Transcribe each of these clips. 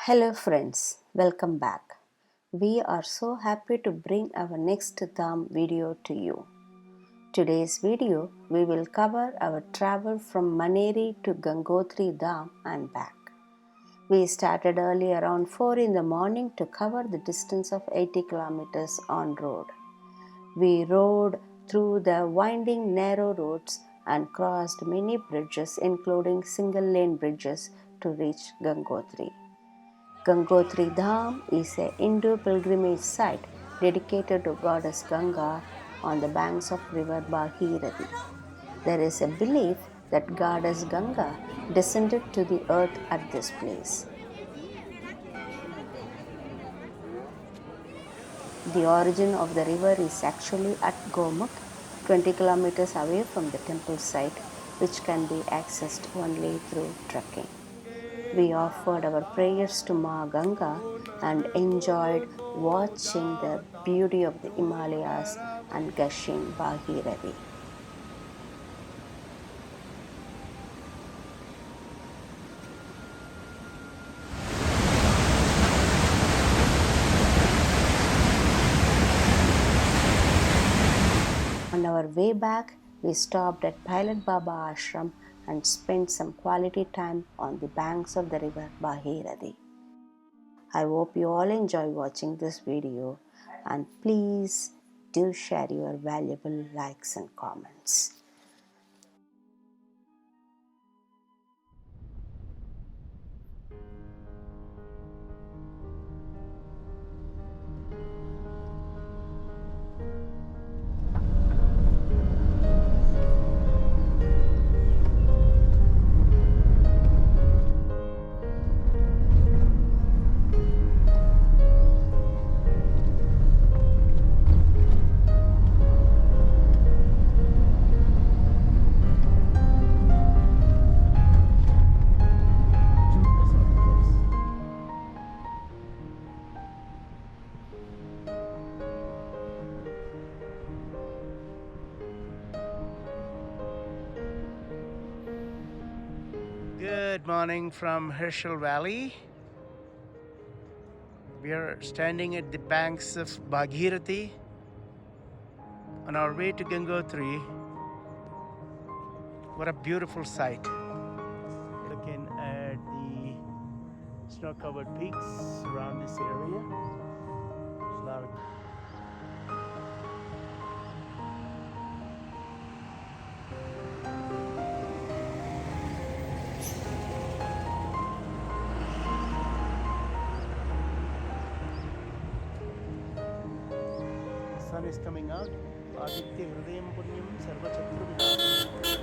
Hello friends, welcome back. We are so happy to bring our next Dham video to you. Today's video, we will cover our travel from Maneri to Gangotri Dham and back. We started early around 4 in the morning to cover the distance of 80 kilometers on road. We rode through the winding narrow roads and crossed many bridges including single lane bridges to reach Gangotri. Gangotri Dham is a Hindu pilgrimage site dedicated to goddess Ganga on the banks of river Bhagirathi. There is a belief that goddess Ganga descended to the earth at this place. The origin of the river is actually at Gomukh, 20 kilometers away from the temple site, which can be accessed only through trekking. We offered our prayers to Ma Ganga and enjoyed watching the beauty of the Himalayas and gushing Bhagirathi. On our way back, we stopped at Pilot Baba Ashram and spent some quality time on the banks of the river Bhagirathi. I hope you all enjoy watching this video and please do share your valuable likes and comments. Good morning from Herschel Valley. We are standing at the banks of Bhagirathi on our way to Gangotri. What a beautiful sight. Looking at the snow-covered peaks around this area. There's a lot of sun is coming out. Aditya Hridayam Punyam Sarva Chatru Vinasham.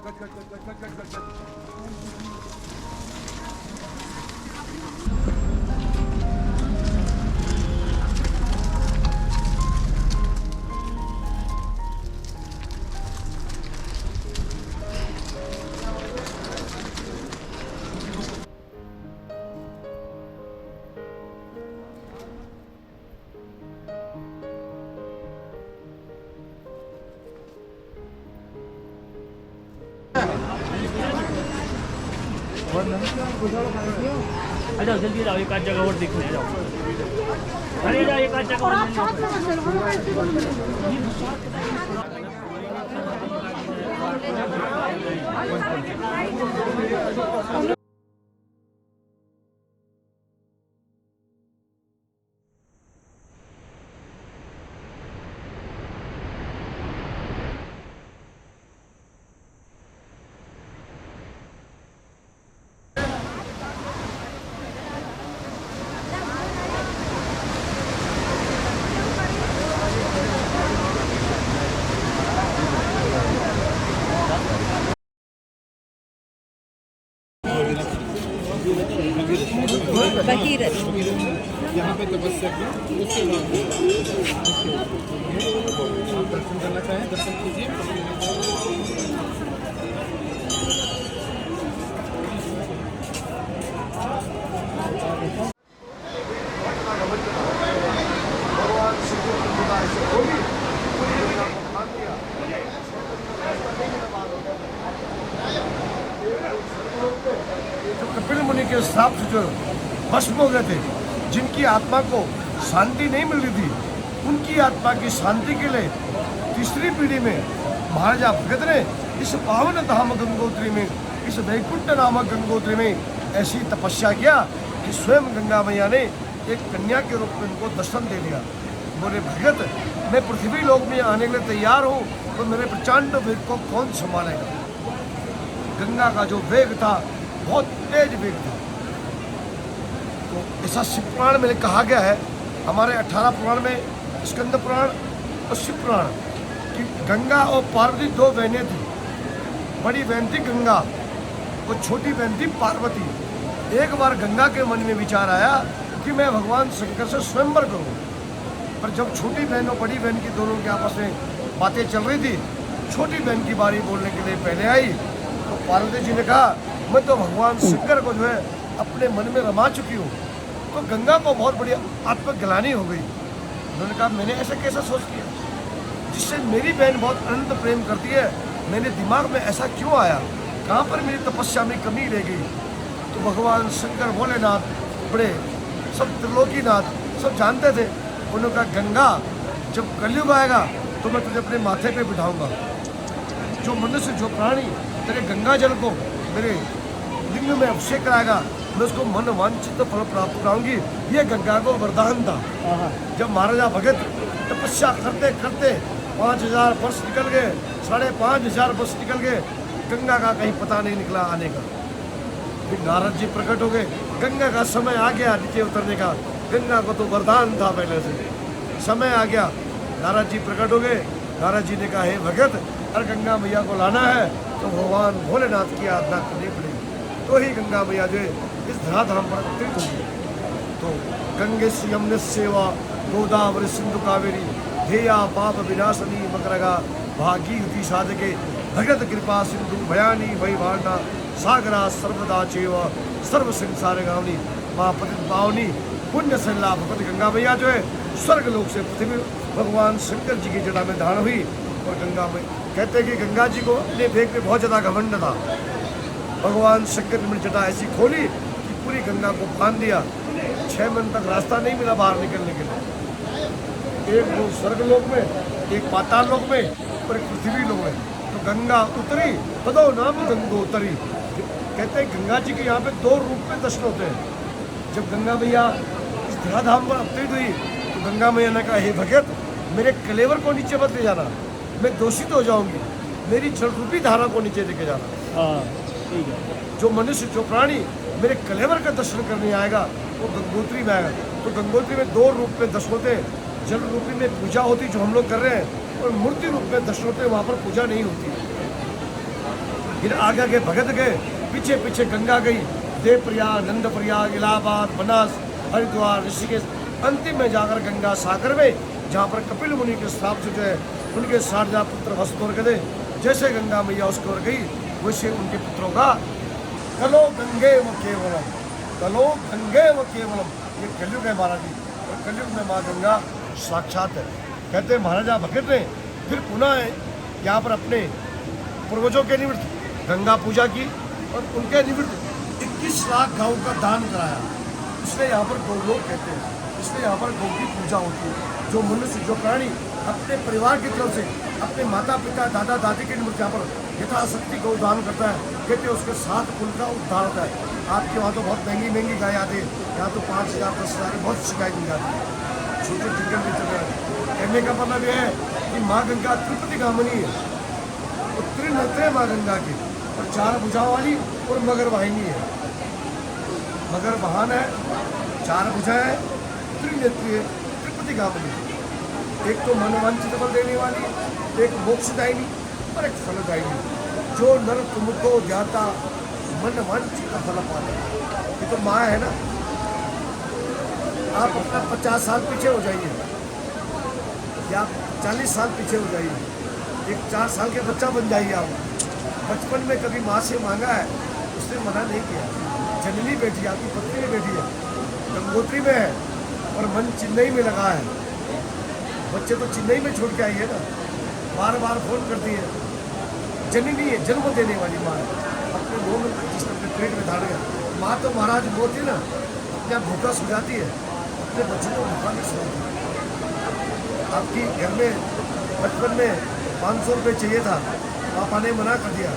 आ जाओ जल्दी जाओ, एक आध जगह और देखने आ जाओ। अरे जाओ एक आध जगह और यहाँ पे तपस्या की, उसके बाद आप दर्शन करना चाहें दर्शन कीजिए। कपिल मुनि के श्राप से जो भस्म हो गए थे, जिनकी आत्मा को शांति नहीं मिल रही थी, उनकी आत्मा की शांति के लिए तीसरी पीढ़ी में महाराजा भगत ने इस पावन धाम गंगोत्री में, इस वैकुंठ नामक गंगोत्री में ऐसी तपस्या किया कि स्वयं गंगा मैया ने एक कन्या के रूप में उनको दर्शन दे दिया। बोले भगत, मैं पृथ्वी लोक में आने के लिए तैयार हूँ, तो मेरे प्रचंड वेग को कौन संभालेगा। गंगा का जो वेग था बहुत तेज वेग था। तो ऐसा शिव पुराण में कहा गया है, हमारे 18 पुराण में, स्कंद पुराण और शिव पुराण, कि गंगा और पार्वती दो बहनें थी। बड़ी बहन थी गंगा और छोटी बहन थी पार्वती। एक बार गंगा के मन में विचार आया कि मैं भगवान शंकर से स्वयंवर करूँ। पर जब छोटी बहन और बड़ी बहन की दोनों के आपस में बातें चल रही थी, छोटी बहन की बारी बोलने के लिए पहले आई, तो पार्वती जी ने कहा, मैं तो भगवान शंकर को जो है अपने मन में रमा चुकी हूँ। तो गंगा को बहुत बड़ी आत्मग्लानि हो गई। उन्होंने कहा, मैंने ऐसा कैसा सोच लिया जिससे मेरी बहन बहुत अनंत प्रेम करती है, मेरे दिमाग में ऐसा क्यों आया, कहाँ पर मेरी तपस्या में कमी रह गई। तो भगवान शंकर भोलेनाथ, बड़े सब त्रिलोकीनाथ सब जानते थे। उन्होंने कहा, गंगा जब कलयुग आएगा तो मैं तुझे अपने माथे पे बिठाऊंगा। जो मनुष्य, जो प्राणी तेरे गंगा जल को मेरे लिंग में अभिषेक कराएगा, मैं उसको मन वांछित फल प्राप्त कराऊंगी। ये गंगा को वरदान था। जब महाराजा भगत तपस्या करते करते 5000 वर्ष निकल गए, 5500 वर्ष निकल गए, गंगा का कहीं पता नहीं निकला आने का। फिर नारद जी प्रकट हो गए, गंगा का समय आ गया नीचे उतरने का। गंगा को तो वरदान था पहले से, समय आ गया। नारद जी प्रकट हो गए। नारद जी ने कहा, हे भगत, अगर गंगा मैया को लाना है तो भगवान भोलेनाथ की आराधना करनी पड़ेगी, तो ही गंगा मैया जो है इस धराधाम पर अवतरित होगी। तो गंगे से यमुने सेवा गोदावरी सिंधु कावेरी धेया पाप विनाशनी मकरगा भागीरथी साधके भगत कृपा सिंधु भयानी वही भावना सागरा सर्वदा चेव सर्व संसार गावनी माँ पतित पावनी पुण्य सल्ला भगवती गंगा मैया जो है स्वर्ग लोक से पृथ्वी भगवान शंकर जी की जटा में धारण हुई। और गंगा में कहते हैं कि गंगा जी को अपने वेग पे बहुत ज़्यादा घमंड था। भगवान शंकर ने जटा ऐसी खोली कि पूरी गंगा को बांध दिया। 6 मन तक रास्ता नहीं मिला बाहर निकलने के लिए। एक वो स्वर्ग लोक में, एक पाताल लोक में और एक पृथ्वी लोक में। तो गंगा उतरी, तदो नाम गंगोतरी। कहते हैं गंगा जी के यहाँ पे 2 रूप में दर्शन होते हैं। जब गंगा मैया इस धराधाम पर अवतरित हुई तो गंगा मैया ने कहा, हे भगत, मेरे कलेवर को नीचे मत ले जाना, मैं दोषित हो जाऊंगी, मेरी जल रूपी धारा को नीचे लेके जाना। ठीक है। जो मनुष्य, जो प्राणी मेरे कलेवर का दर्शन करने आएगा वो गंगोत्री में आएगा। तो गंगोत्री में 2 रूप में दर्शन होते हैं। जल रूपी में पूजा होती जो हम लोग कर रहे हैं, और मूर्ति रूप में दर्शन होते हैं, वहाँ पर पूजा नहीं होती। फिर आगे आगे भगत गए, पीछे पीछे गंगा गई, देवप्रयाग, नंदप्रयाग, इलाहाबाद, बनास, हरिद्वार, ऋषिकेश, अंतिम में जाकर गंगा सागर में, जहाँ पर कपिल मुनि के श्राप से जो है उनके 60,000 पुत्र भस्म हो गए। जैसे गंगा मैया उसकी ओर गई, वैसे उनके पुत्रों का कलो गंगे व केवलम, कलो गंगे व केवलम, ये कलयुग है महाराज जी। और कलयुग में माँ गंगा साक्षात है। कहते हैं महाराजा भगत ने फिर पुनः यहाँ पर अपने पूर्वजों के निमित्त गंगा पूजा की और उनके निमित्त 21 लाख गाँव का दान कराया। इसलिए यहाँ पर गौलोक कहते हैं, इसलिए यहाँ पर गौ की पूजा होती है। जो मनुष्य, जो प्राणी अपने परिवार की तरफ से अपने माता पिता दादा दादी के निमित्त यहाँ पर यथाशक्ति गौ दान करता है, कहते हैं उसके 7 कुल का उद्धार होता है। आपके वहाँ तो बहुत महंगी महंगी गाय आती है, यहाँ तो 5,000 10,000 बहुत शिकायत मिल जाती है। छोटे टिकट भी चल रहे हैं। कहने का मतलब यह है कि माँ गंगा त्रिपति गामिनी है, तो त्रिनेत्र माँ गंगा की, और 4 भुजाओं वाली और मगर वाहिनी है। मगर वाहन है, 4 भुजाएं है, त्रिनेत्री है, त्रिपति गामिनी। एक तो मनोवांछित फल देने वाली, एक मोक्षदायिनी और एक फलदायिनी। जो नर तुमको ध्याता मन वांछित फल पाता। ये तो माँ है ना। आप अपना 50 साल पीछे हो जाइए या 40 साल पीछे हो जाइए, एक 4 साल के बच्चा बन जाइए आप। बचपन में कभी माँ से मांगा है, उसने मना नहीं किया। जननी बेटी, आपकी पत्नी बेटी है, गंगोत्री में है और मन चेन्नई में लगा है। बच्चे तो चेन्नई में छोड़ के आई है ना, बार बार फोन करती है। जननी है, जन्म देने वाली माँ है। अपने मुँह में जिसने अपने पेट में धाड़ गया। माँ तो महाराज बोलती है ना, अपने आप भूखा सो जाती है, अपने बच्चों को भूखा नहीं सोती। आपकी घर में बचपन में 500 रुपये चाहिए था, पापा ने मना कर दिया,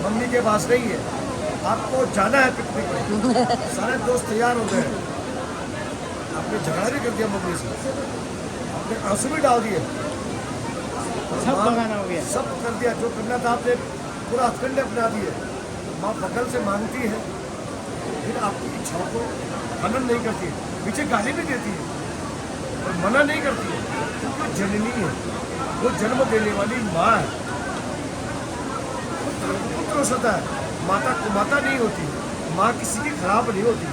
मम्मी के पास नहीं है, आपको जाना है पिकनिक में। सारे दोस्त तैयार हो गए, आपने झगड़ा भी कर दिया मम्मी से, आपने आंसू भी डाल दिए, सब लगाना हो गया, सब कर दिया जो करना था आपने, पूरा हथकंडे अपना दिए। माँ बगल से मांगती है, फिर आपकी इच्छाओं को खनन नहीं करती है, पीछे गाली भी देती है और मना नहीं करती है, क्योंकि जननी है, वो जन्म देने वाली माँ है। पुत्र हो सकता है, माता कुमाता नहीं होती, माँ किसी की खराब नहीं होती,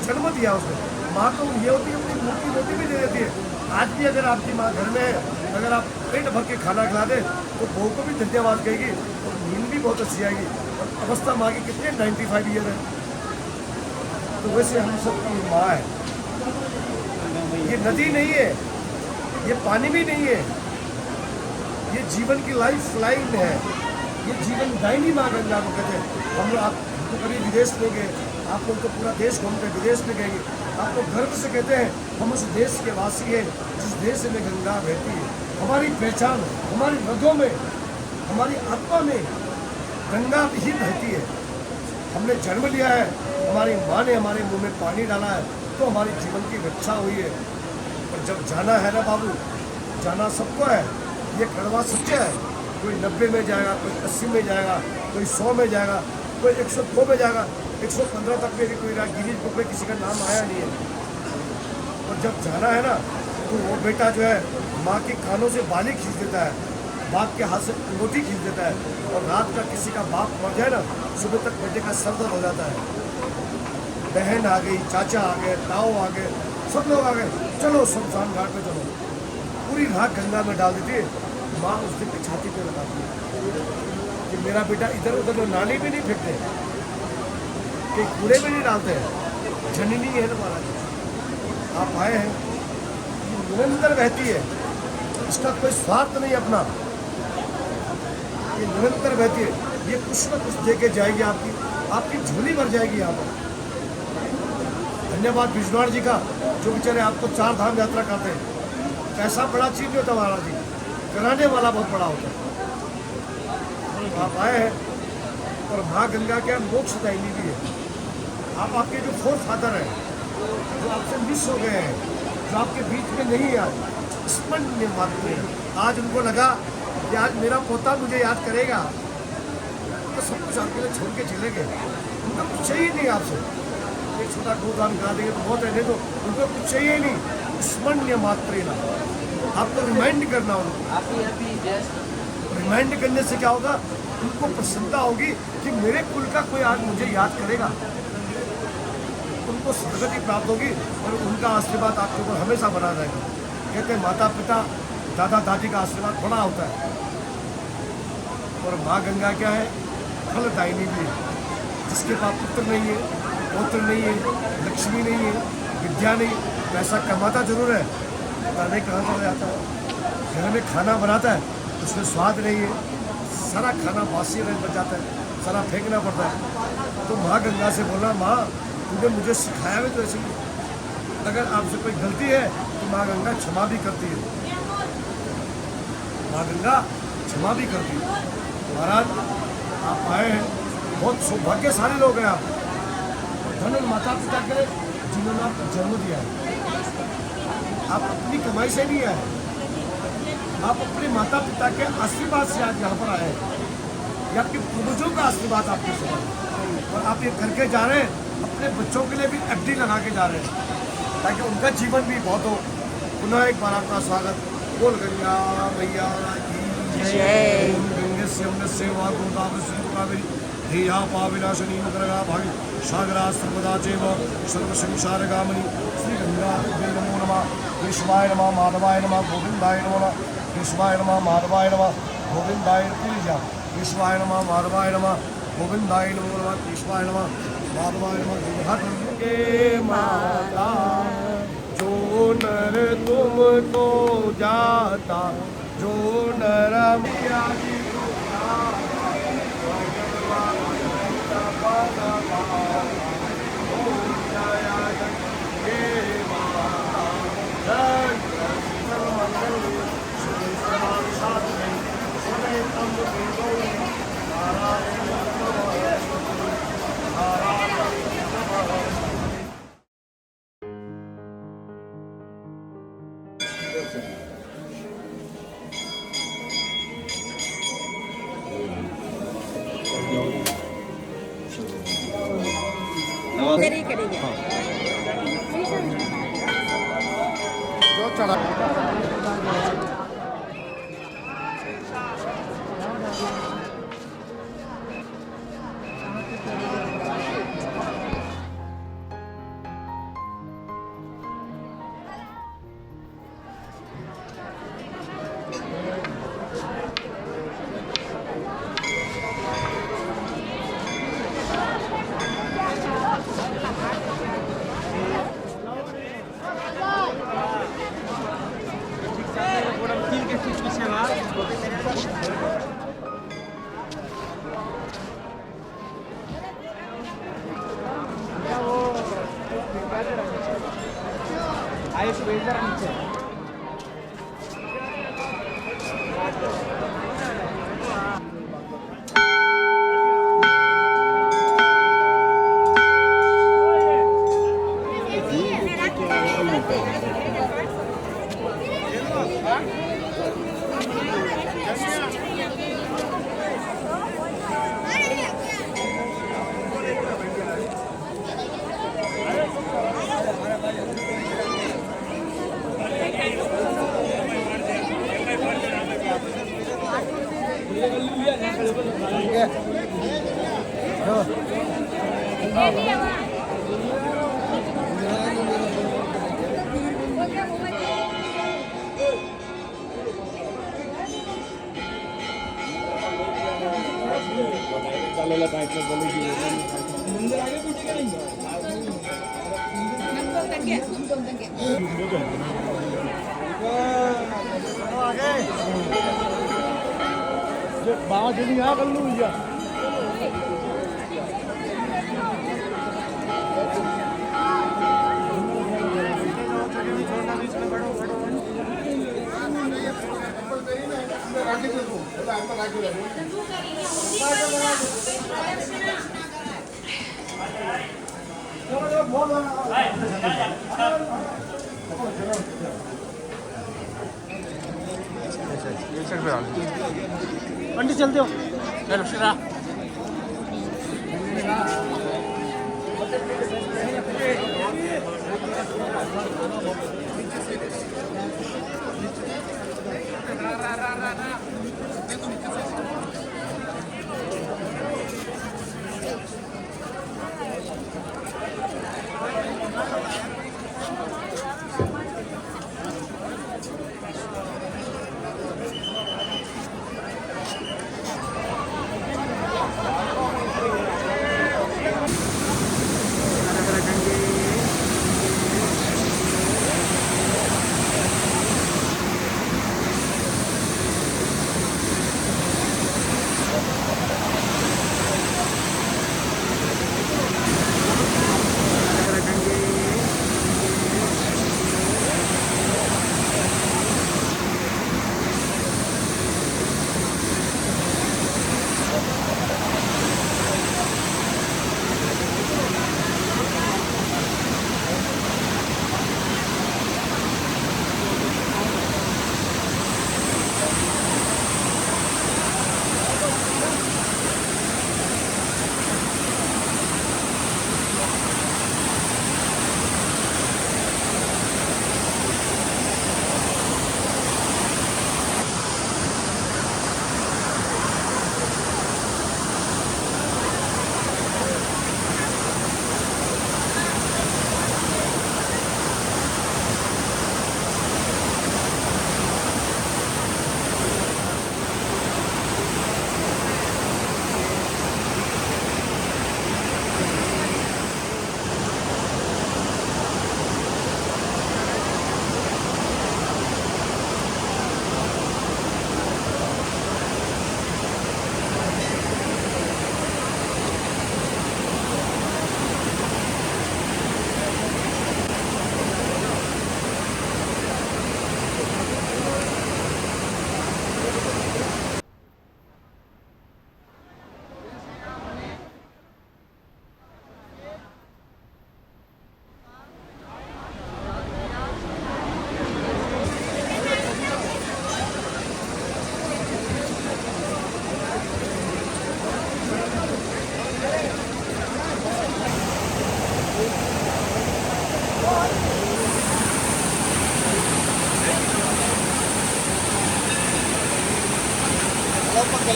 जन्म दिया उसने। माँ तो ये होती है, अपनी मुँह की रोटी भी दे देती है। आज भी अगर आपकी माँ घर में है, अगर आप पेट भर के खाना खिला दें तो बहू को भी धन्यवाद कहेगी और नींद भी बहुत अच्छी आएगी। और अवस्था माँ की कितनी 95 ईयर है। तो वैसे हम सबकी माँ है। ये नदी नहीं है, ये पानी भी नहीं है, ये जीवन की लाइफ लाइन है, ये जीवन दायिनी माँ गंगा को कहते हैं। हम लोग आप तो कभी विदेश में गए, आप लोग तो पूरा देश घूमते विदेश में गएंगे, आप लोग गर्व से कहते हैं हम उस देश के वासी हैं जिस देश में गंगा बहती है। हमारी पहचान, हमारी रगों में, हमारी आत्मा में गंगा ही बहती है। हमने जन्म लिया है, हमारी माँ ने हमारे मुंह में पानी डाला है, तो हमारी जीवन की रक्षा हुई है। और जब जाना है ना बाबू, जाना सबको है, ये कड़वा सत्य है। कोई 90 में जाएगा, कोई 80 में जाएगा, कोई 100 में जाएगा, कोई 102 में जाएगा, 115 तक में भी कोई गिनीज बुक में किसी का नाम आया नहीं है। और जब जाना है ना, तो वो बेटा जो है माँ के कानों से बाली खींच देता है, बाप के हाथ से अंगूठी खींच देता है, और रात का किसी का बाप मर जाए ना, सुबह तक बेटे का सर दर्द हो जाता है। बहन आ गई, चाचा आ गए, ताऊ आ गए, सब लोग आ गए, चलो शमशान घाट में चलो। पूरी रात गंगा में डाल देती है। माँ उस दिन की छाती पे लगाती है कि मेरा बेटा इधर उधर नाली भी नहीं फेंकते, कि कूड़े में नहीं डालते हैं। जननी है ना महाराज, आप आए हैं, निरंतर बहती है, इसका कोई स्वार्थ नहीं अपना, ये निरंतर बहती है। ये कुछ ना कुछ दे के जाएगी, आपकी झोली भर जाएगी यहाँ पर। धन्यवाद बिजनौर जी का, जो बेचारे आपको 4 धाम यात्रा करते हैं। पैसा बड़ा चीज नहीं होता महाराज जी, कराने वाला बहुत बड़ा होता है। आप आए हैं, और माँ गंगा के मोक्षदायिनी भी है। आप आपके जो फोर फादर हैं, जो आपसे मिस हो गए हैं, जो आपके बीच में नहीं आज स्मरण मात्र हैं, आज उनको लगा कि आज मेरा पोता मुझे याद करेगा, तो सब कुछ आपके लिए छोड़ के चले गए। उनका कुछ चाहिए नहीं आपसे, एक छोटा गोदान करा देंगे तो बहुत है, नहीं तो उनको कुछ चाहिए नहीं, स्मरण मात्र ना। आपको रिमाइंड करना उनको। रिमाइंड करने से क्या होगा, उनको प्रसन्नता होगी कि मेरे कुल का कोई आज मुझे याद करेगा, उनको सदगति प्राप्त होगी और उनका आशीर्वाद आपके ऊपर हमेशा बना रहेगा। कहते हैं माता पिता दादा दादी का आशीर्वाद बड़ा होता है, और माँ गंगा क्या है, फलदायिनी भी है। जिसके पास पुत्र नहीं है, पौत्र नहीं है, लक्ष्मी नहीं है, विद्या नहीं, पैसा कमाता जरूर है, पता नहीं कहाँ चला जाता है। घर में खाना बनाता है, उसमें स्वाद नहीं है, सारा खाना बासी रह बच जाता है, सारा फेंकना पड़ता है। तो माँ गंगा से बोला, माँ तूने मुझे सिखाया है तो ऐसे ही, अगर आपसे कोई गलती है तो माँ गंगा क्षमा भी करती है, माँ गंगा क्षमा भी करती है। महाराज आप आए हैं, बहुत सौभाग्यशाली लोग हैं आप, धन माता पिता के जिन्होंने आपको जन्म दिया है। आप अपनी कमाई से नहीं आए, आप अपने माता पिता के आशीर्वाद से आज यहाँ पर आए हैं। ये आपके पूर्वजों का आशीर्वाद आपके साथ, और आप ये करके जा रहे हैं, अपने बच्चों के लिए भी एफडी लगा के जा रहे हैं, ताकि उनका जीवन भी बहुत हो। पुनः एक बार आपका स्वागत। बोल गंगा मैया की जय। गंगे से हमने सेवा गोदावरी ध्येया पाविनाशनी मकरगा भागी सागरा सर्वदा चैव सर्वसंसारगामिनी श्री गंगा नमो नमः। विश्वाय नमः, माधवाय नमः, गोविंदाय नमः। विश्वाय नमः, माधवाय नमः, गोविंदाय पूजा। विश्वाय नमः, माधवाय नमः, गोविंदाय नमो नमः। विश्वाय नमः, माधवाय नमः। के माता जो नर तुमको जाता, जो नर मैया की जो चढ़ा पंडित चलते हो चलो शिरा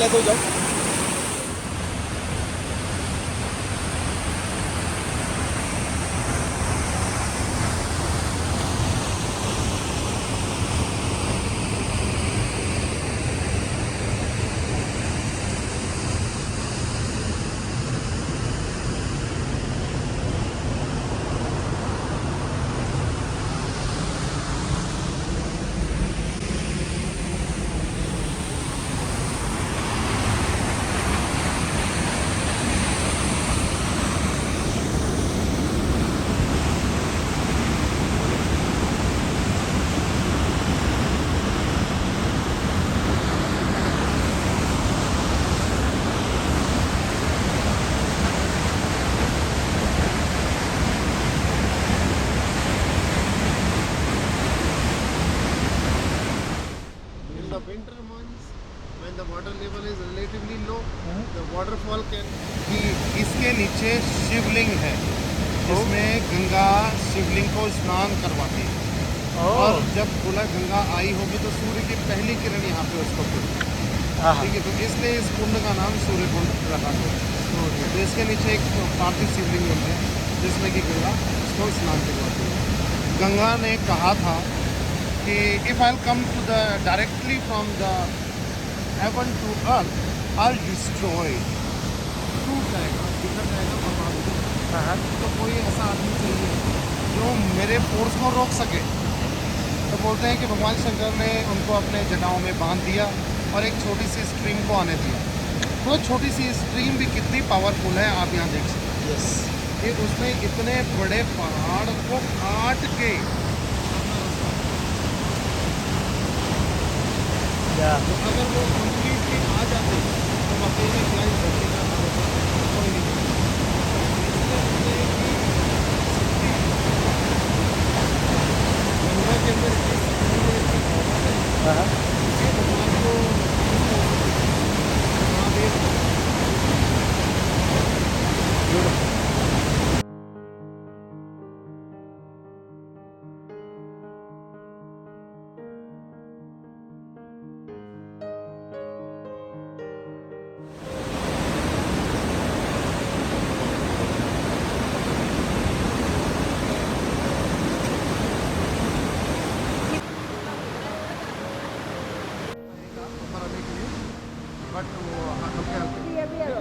ऐसे हो जाओ। In the winter months, when the water level is relatively low, the waterfall can be इसके नीचे शिवलिंग है जिसमें गंगा शिवलिंग को स्नान करवाती है और जब बोला गंगा आई होगी तो सूर्य की पहली किरण यहाँ पे उसको पड़ती है। ठीक है, तो इसलिए इस कुंड का नाम सूर्य कुंड रखा गया। तो इसके नीचे एक पार्थिव शिवलिंग है जिसमें कि गंगा उसको स्नान करवाती है। गंगा ने कहा था कि if I'll come to the directly from the heaven to earth, I'll destroy. टूट जाएगा, बिखर जाएगा, बर्बाद हो जाएगा। तो कोई ऐसा आदमी चाहिए जो मेरे फोर्स को रोक सके। तो बोलते हैं कि भगवान शंकर ने उनको अपने जटाओं में बांध दिया और एक छोटी सी स्ट्रीम को आने दिया। वो छोटी सी स्ट्रीम भी कितनी पावरफुल है आप यहाँ देख सकते हैं। यस, कि उसने इतने बड़े पहाड़ को काट के तो अगर वो कम्प्लीटली आ जाते तो अकेले क्या ही धरती का हाल होता, कोई नहीं। इसलिए गंगा के अंदर इसी भगवान को महादेव ऊपर आने के लिए, बट वो हल्के हल्के